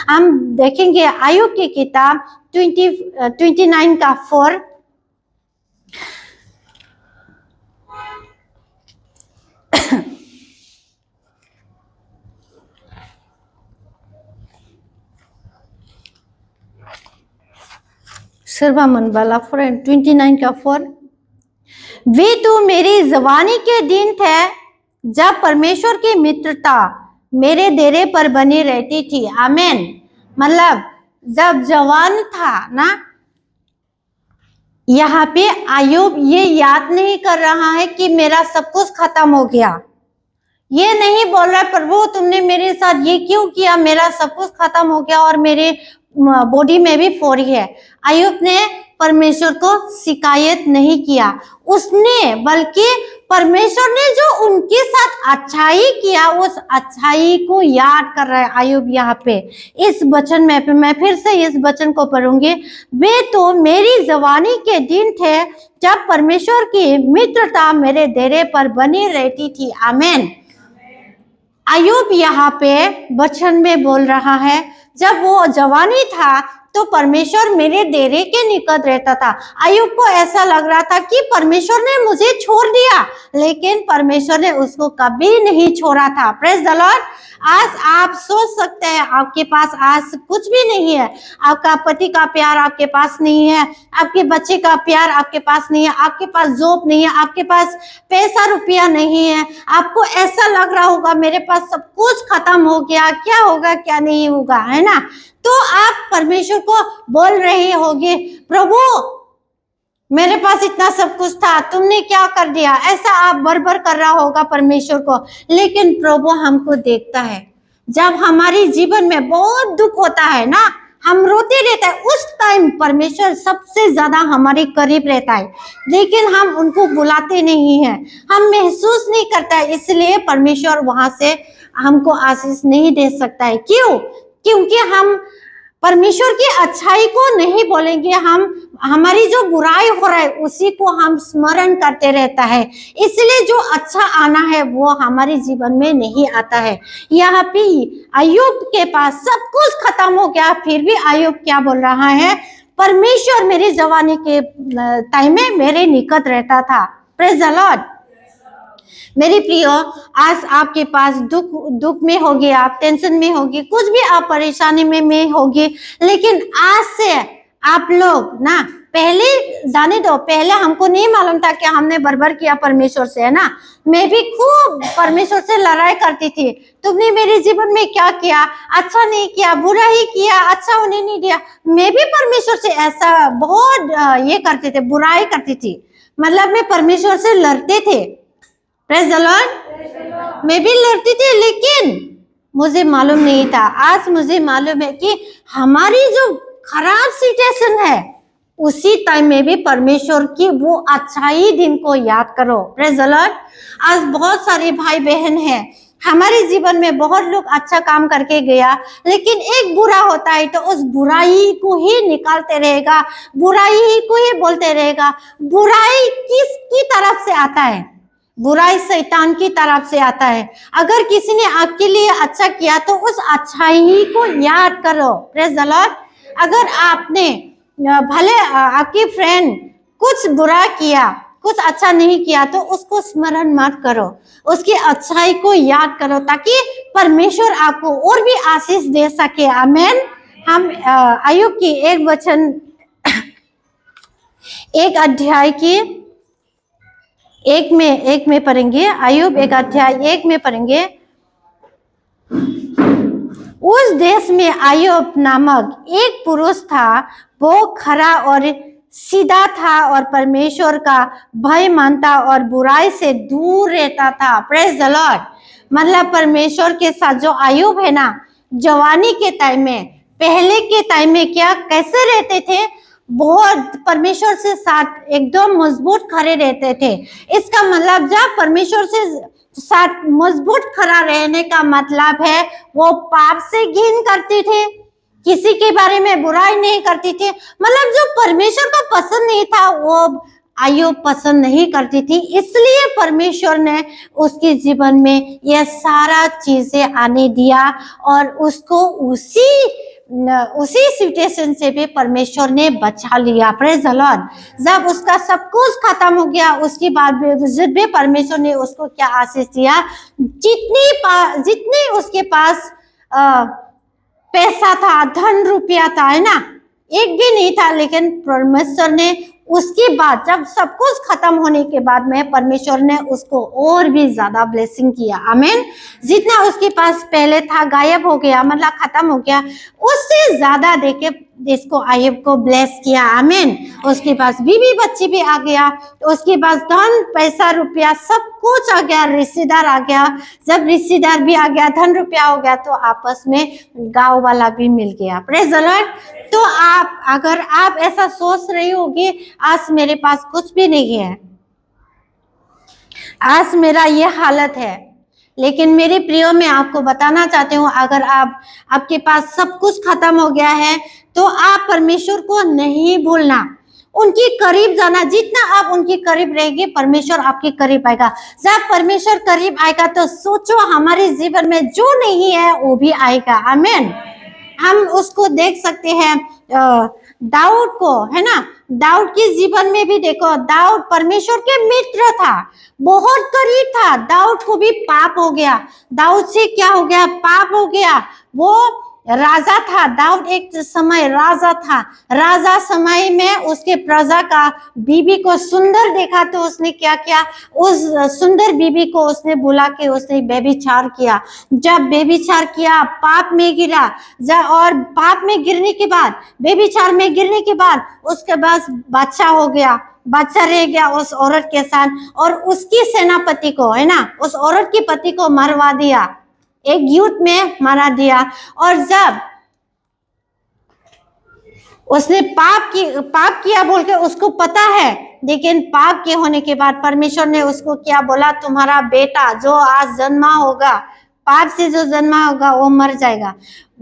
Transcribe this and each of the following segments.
हम देखेंगे आयुब की किताब 29 का 4। सर्वमन वाला 29 का 4। वे तो मेरी जवानी के दिन थे जब परमेश्वर की मित्रता मेरे डेरे पर बनी रहती थी। आमेन। मतलब जब जवान था ना, यहाँ पे आयुब ये याद नहीं कर रहा है कि मेरा सब कुछ खत्म हो गया। ये नहीं बोल रहा प्रभु तुमने मेरे साथ ये क्यों किया, मेरा सब कुछ खत्म हो गया और मेरे बॉडी में भी फोड़ी है। आयुब ने परमेश्वर को शिकायत नहीं किया उसने, बल्कि परमेश्वर ने जो उनके साथ अच्छाई किया उस अच्छाई को याद कर रहा है आयुब। यहाँ पे इस वचन में मैं फिर से इस वचन को पढ़ूंगी। वे तो मेरी जवानी के दिन थे जब परमेश्वर की मित्रता मेरे डेरे पर बनी रहती थी। आमेन। आयुब यहाँ पे वचन में बोल रहा है जब वो जवानी था तो परमेश्वर मेरे डेरे के निकट रहता था। आयुब को ऐसा लग रहा था कि परमेश्वर ने मुझे छोड़ दिया, लेकिन परमेश्वर ने उसको कभी नहीं छोड़ा था। Praise the Lord. आज आप सोच सकते हैं आपके पास आज कुछ भी नहीं है, आपका पति का प्यार आपके पास नहीं है, आपके बच्चे का प्यार आपके पास नहीं है, आपके पास जॉब नहीं है, आपके पास पैसा रुपया नहीं है। आपको ऐसा लग रहा होगा मेरे पास सब कुछ खत्म हो गया, क्या होगा क्या नहीं होगा, है ना। तो आप परमेश्वर को बोल रहे होगे प्रभु मेरे पास इतना सब कुछ था, तुमने क्या कर दिया, ऐसा आप बरबर कर रहा होगा परमेश्वर को। लेकिन प्रभु हमको देखता है जब हमारे जीवन में बहुत दुख होता है ना, हम रोते रहते हैं, उस टाइम परमेश्वर सबसे ज्यादा हमारे करीब रहता है, लेकिन हम उनको बुलाते नहीं हैं, हम महसूस नहीं करता है, इसलिए परमेश्वर वहां से हमको आशीष नहीं दे सकता है। क्यों? क्योंकि हम परमेश्वर की अच्छाई को नहीं बोलेंगे, हम हमारी जो बुराई हो रहा है उसी को हम स्मरण करते रहता है, इसलिए जो अच्छा आना है वो हमारे जीवन में नहीं आता है। यहाँ पे आयुब के पास सब कुछ खत्म हो गया, फिर भी आयुब क्या बोल रहा है, परमेश्वर मेरी जवानी के टाइम में मेरे निकट रहता था। Praise the Lord. मेरी प्रियो, आज आपके पास दुख में होगी, आप टेंशन में होगी, कुछ भी आप परेशानी में होगी, लेकिन आज से आप लोग ना, पहले जाने दो, पहले हमको नहीं मालूम था कि हमने बर्बाद किया परमेश्वर से, है ना। मैं भी खूब परमेश्वर से लड़ाई करती थी, तुमने मेरे जीवन में क्या किया, अच्छा नहीं किया, बुरा ही किया, अच्छा होने नहीं दिया। मैं भी परमेश्वर से ऐसा बहुत ये करते थे, बुराई करती थी, मतलब मैं परमेश्वर से लड़ते थे। Praise the Lord. मैं भी लड़ती थी, लेकिन मुझे मालूम नहीं था, आज मुझे मालूम है कि हमारी जो खराब सिचुएशन है उसी टाइम में भी परमेश्वर की वो अच्छाई दिन को याद करो। Praise the Lord. आज बहुत सारे भाई बहन हैं, हमारे जीवन में बहुत लोग अच्छा काम करके गया, लेकिन एक बुरा होता है तो उस बुराई को ही निकालते रहेगा, बुराई को ही बोलते रहेगा। बुराई किसकी तरफ से आता है? बुराई शैतान की तरफ से आता है। अगर किसी ने आपके लिए अच्छा किया तो उस अच्छाई को याद करो। Praise the Lord. अगर आपने भले आपकी फ्रेंड कुछ बुरा किया, कुछ अच्छा नहीं किया, तो उसको स्मरण मत करो, उसकी अच्छाई को याद करो, ताकि परमेश्वर आपको और भी आशीष दे सके। आमेन। हम आयुब की एक वचन एक अध्याय की एक में पढ़ेंगे, आयुब एक अध्याय 1 में पढ़ेंगे। उस देश में आयुब नामक एक पुरुष था, वो खरा और सीधा था और परमेश्वर का भय मानता और बुराई से दूर रहता था। Praise the Lord. मतलब परमेश्वर के साथ जो आयुब है ना, जवानी के टाइम में, पहले के टाइम में क्या कैसे रहते थे, बहुत परमेश्वर से साथ एकदम मजबूत खड़े रहते थे। इसका मतलब जब परमेश्वर से साथ मजबूत खड़ा रहने का मतलब है वो पाप से घिन करते थे, किसी के बारे में बुराई नहीं करती थी। मतलब जो परमेश्वर को पसंद नहीं था वो आयुब पसंद नहीं करती थी, इसलिए परमेश्वर ने उसके जीवन में यह सारा चीजें आने दिया और उसको उसी उसी सिचुएशन से भी परमेश्वर ने बचा लिया। Praise the Lord. जब उसका सब कुछ खत्म हो गया, उसके बाद भी परमेश्वर ने उसको क्या आशीष दिया, जितनी उसके पास पैसा था, धन रुपया था, है ना, एक भी नहीं था, लेकिन परमेश्वर ने उसके बाद जब सब कुछ खत्म होने के बाद में परमेश्वर ने उसको और भी ज्यादा ब्लेसिंग किया। आमीन। जितना उसके पास पहले था गायब हो गया, मतलब खत्म हो गया, उससे ज्यादा देके इसको आयब को ब्लेस किया। आमीन। उसके पास बीवी बच्ची भी आ गया, उसके पास धन पैसा रुपया सब कुछ आ गया, रिश्तेदार आ गया। जब रिश्तेदार भी आ गया, धन रुपया हो गया, तो आपस में गांव वाला भी मिल गया। Praise the Lord. तो अगर आप ऐसा सोच रही होगी, आज मेरे पास कुछ भी नहीं है, आज मेरा ये हालत है, लेकिन मेरे प्रियो मैं आपको बताना चाहती हूँ, अगर आपके पास सब कुछ खत्म हो गया है, तो आप परमेश्वर को नहीं भूलना, उनके करीब जाना। जितना आप उनके करीब रहेंगे, परमेश्वर आपके करीब आएगा। जब परमेश्वर करीब आएगा तो सोचो हमारे जीवन में जो नहीं है वो भी आएगा। आमीन। हम उसको देख सकते हैं दाऊद को, है ना, दाऊद के जीवन में भी देखो, दाऊद परमेश्वर के मित्र था, बहुत करीब था। दाऊद को भी पाप हो गया, दाऊद से क्या हो गया, पाप हो गया। वो राजा था, दाऊद एक समय राजा था। राजा समय में उसके प्रजा का बीबी को सुंदर देखा, तो उसने क्या किया, उस सुंदर बीबी को उसने बुला के उसने बेबीचार किया। जब बेबीचार किया, पाप में गिरा, और पाप में गिरने के बाद, बेबीचार में गिरने के बाद उसके पास बच्चा हो गया, बच्चा रह गया उस औरत के साथ, और उसकी सेनापति को, है ना, उस औरत के पति को मरवा दिया, एक युद्ध में मारा दिया। और जब उसने पाप किया बोल के उसको पता है, लेकिन पाप के होने के बाद परमेश्वर ने उसको क्या बोला, तुम्हारा बेटा जो आज जन्मा होगा, पाप से जो जन्मा होगा वो मर जाएगा।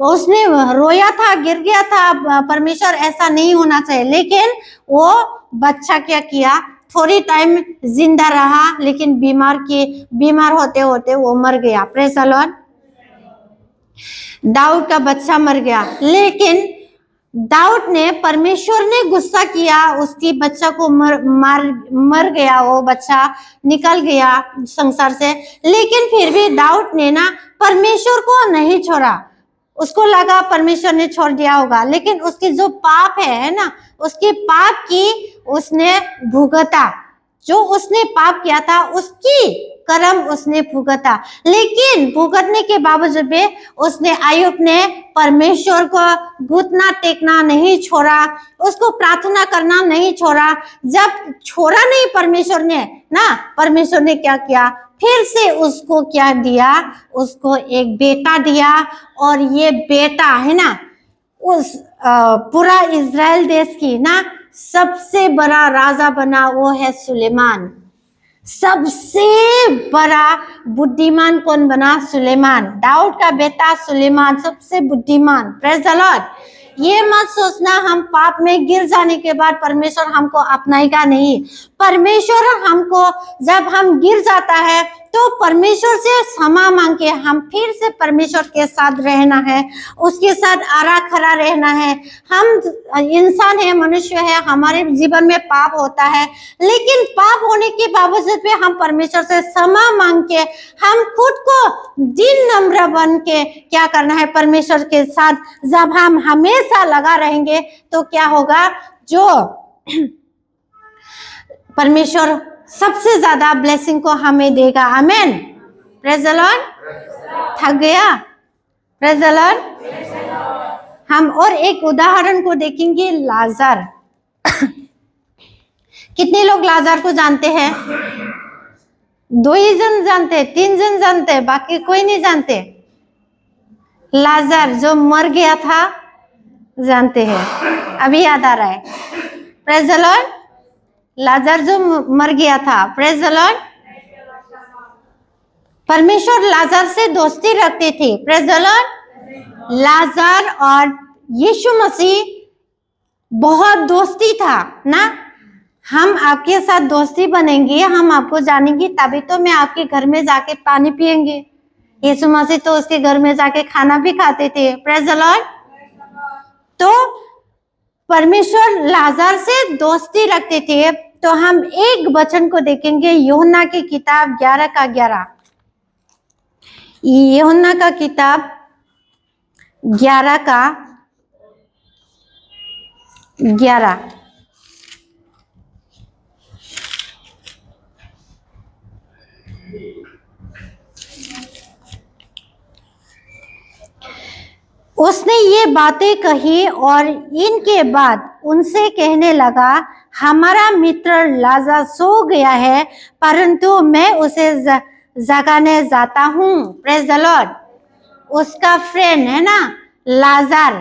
उसने रोया था, गिर गया था, परमेश्वर ऐसा नहीं होना चाहिए, लेकिन वो बच्चा क्या किया, थोड़ी टाइम जिंदा रहा, लेकिन बीमार होते होते वो मर गया। Praise the Lord. दाऊद का बच्चा मर गया, लेकिन दाऊद ने, परमेश्वर ने गुस्सा किया, उसकी बच्चा को मर गया, वो बच्चा निकल गया संसार से, लेकिन फिर भी दाऊद ने ना परमेश्वर को नहीं छोड़ा। उसको लगा परमेश्वर ने छोड़ दिया होगा, लेकिन उसकी जो पाप है ना, उसके पाप की उसने भुगता, जो उसने पाप किया था उसकी कर्म उसने भुगता। लेकिन भुगतने के बावजूद भी उसने, आयुब ने परमेश्वर को घुटना टेकना नहीं छोड़ा, उसको प्रार्थना करना नहीं छोड़ा। जब छोड़ा नहीं परमेश्वर ने ना, परमेश्वर ने क्या किया, फिर से उसको क्या दिया, उसको एक बेटा दिया, और ये बेटा है ना, उस पूरा इजराइल देश की ना सबसे बड़ा राजा बना, वो है सुलेमान। सबसे बड़ा बुद्धिमान कौन बना, सुलेमान। दाऊद का बेटा सुलेमान सबसे बुद्धिमान। Praise the Lord. ये मत सोचना हम पाप में गिर जाने के बाद परमेश्वर हमको अपनाएगा, नहीं। परमेश्वर हमको, जब हम गिर जाता है तो परमेश्वर से क्षमा मांग के हम फिर से परमेश्वर के साथ रहना है, उसके साथ आरा खड़ा रहना है। हम इंसान है, मनुष्य है, हमारे जीवन में पाप होता है, लेकिन पाप होने के बावजूद भी हम परमेश्वर से क्षमा मांग के, हम खुद को दिन नम्र बन के क्या करना है, परमेश्वर के साथ जब हम हमेशा लगा रहेंगे, तो क्या होगा, जो परमेश्वर सबसे ज्यादा ब्लेसिंग को हमें देगा। आमेन। Praise the lord. थक गया? Praise the lord. हम और एक उदाहरण को देखेंगे, लाजर। कितने लोग लाजर को जानते हैं? 2 ही जन जानते, 3 जन जानते, बाकी कोई नहीं जानते। लाजर जो मर गया था, जानते हैं, अभी याद आ रहा है। Praise the lord. लाजर जो मर गया था, प्रेज द लॉर्ड। परमेश्वर लाजर से दोस्ती रखते थे। Praise the lord. लाजर और यीशु मसीह बहुत दोस्ती था ना। हम आपके साथ दोस्ती बनेंगे, हम आपको जानेंगे, तभी तो मैं आपके घर में जाके पानी पिएंगे। यीशु मसीह तो उसके घर में जाके खाना भी खाते थे। Praise the Lord. तो परमेश्वर लाजर से दोस्ती रखते थे। तो हम एक वचन को देखेंगे, यूहन्ना की किताब 11 का 11। यूहन्ना का किताब 11 का 11। उसने ये बातें कही और इनके बाद उनसे कहने लगा, हमारा मित्र लाजर सो गया है, परंतु मैं उसे जगाने जाता हूँ। Praise the Lord. उसका फ्रेंड है ना लाजर,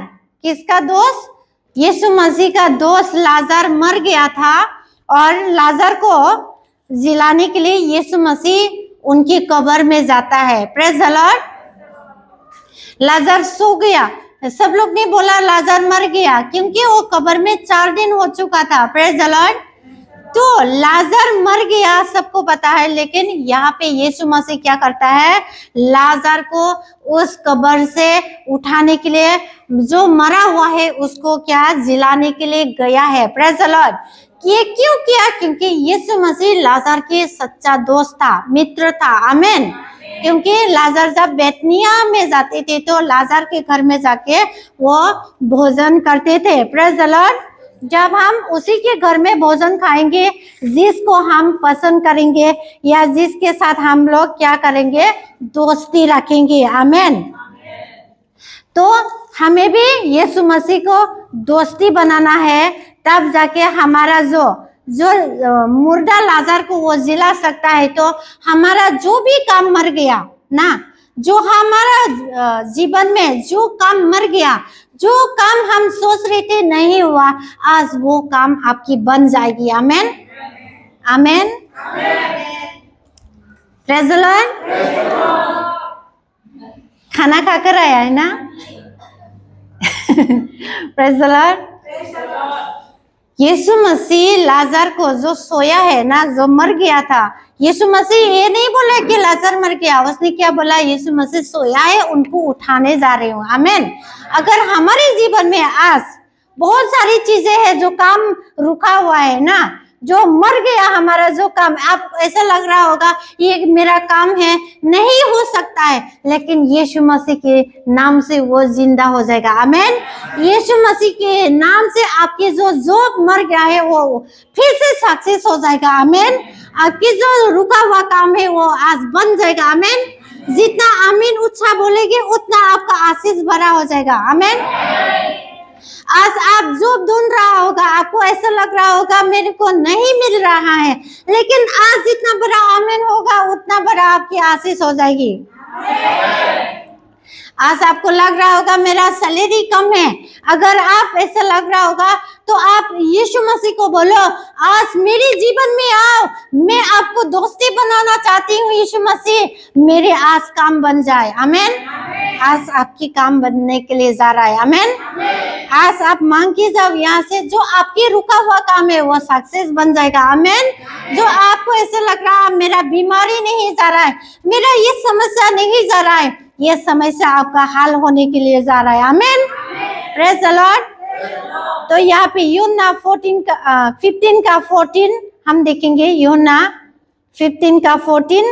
किसका दोस्त? यीशु मसीह का दोस्त लाजर मर गया था और लाजर को जिलाने के लिए यीशु मसीह उनकी कब्र में जाता है। Praise the lord. लाजर सो गया। सब लोग ने बोला लाजर मर गया, क्योंकि वो कब्र में 4 दिन हो चुका था। Praise the Lord. तो लाजर मर गया, सबको पता है, लेकिन यहाँ पे यीशु मसीह क्या करता है? लाजर को उस कब्र से उठाने के लिए, जो मरा हुआ है उसको क्या जिलाने के लिए गया है। Praise the Lord. ये क्यों किया? क्योंकि यीशु मसीह लाजर के सच्चा दोस्त था, मित्र था। आमीन। क्योंकि लाजर जब बेतनिया में जाते थे तो लाजर के घर में जाके वो भोजन करते थे। Praise the Lord. जब हम उसी के घर में भोजन खाएंगे, जिसको हम पसंद करेंगे या जिसके साथ हम लोग क्या करेंगे? दोस्ती रखेंगे। आमीन। तो हमें भी यीशु मसीह को दोस्ती बनाना है, तब जाके हमारा जो मुर्दा लाजर को वो जिला सकता है। तो हमारा जो भी काम मर गया ना, जो हमारा जीवन में जो काम मर गया, जो काम हम सोच रहे थे नहीं हुआ, आज वो काम आपकी बन जाएगी। आमीन। आमीन। Praise the lord. खाना खाकर आया है ना? Praise the lord. यीशु मसीह लाजर को जो सोया है ना, जो मर गया था, यीशु मसीह ये नहीं बोला कि लाजर मर गया। उसने क्या बोला? यीशु मसीह सोया है, उनको उठाने जा रहे हूँ। आमीन। अगर हमारे जीवन में आज बहुत सारी चीजें हैं जो काम रुका हुआ है ना, जो मर गया हमारा जो काम, आप ऐसा लग रहा होगा ये मेरा काम है, नहीं हो सकता है, लेकिन यीशु मसीह के नाम से वो जिंदा हो जाएगा। आमीन। यीशु मसीह के नाम से आपके जो मर गया है वो फिर से सक्सेस हो जाएगा। आमीन। आपकी जो रुका हुआ काम है वो आज बन जाएगा। आमीन। जितना आमीन उच्चा बोलेंगे उतना आपका आशीष भरा हो जाएगा। आमीन। आज आप जो ढूंढ रहा होगा, आपको ऐसा लग रहा होगा मेरे को नहीं मिल रहा है, लेकिन आज जितना बड़ा आमीन होगा उतना बड़ा आपकी आशीष हो जाएगी। आज आपको लग रहा होगा मेरा सैलरी कम है, अगर आप ऐसा लग रहा होगा तो आप यीशु मसीह को बोलो, आज मेरे जीवन में आओ, मैं आपको दोस्ती बनाना चाहती हूँ। यीशु मसीह, मेरे आज काम बन जाए। आमीन। आज आपकी काम बनने के लिए जा रहा है। आमीन। आज आप मांग के जाओ यहाँ से, जो आपकी रुका हुआ काम है वो सक्सेस बन जाएगा। आमीन। जो आपको ऐसा लग रहा है मेरा बीमारी नहीं जा रहा है, मेरा ये समस्या नहीं जा रहा है, ये समस्या आपका हल होने के लिए जा रहा है। आमीन। Praise the Lord. तो यहाँ पे यूहन्ना 15 का 14 हम देखेंगे। यूहन्ना 15 का 14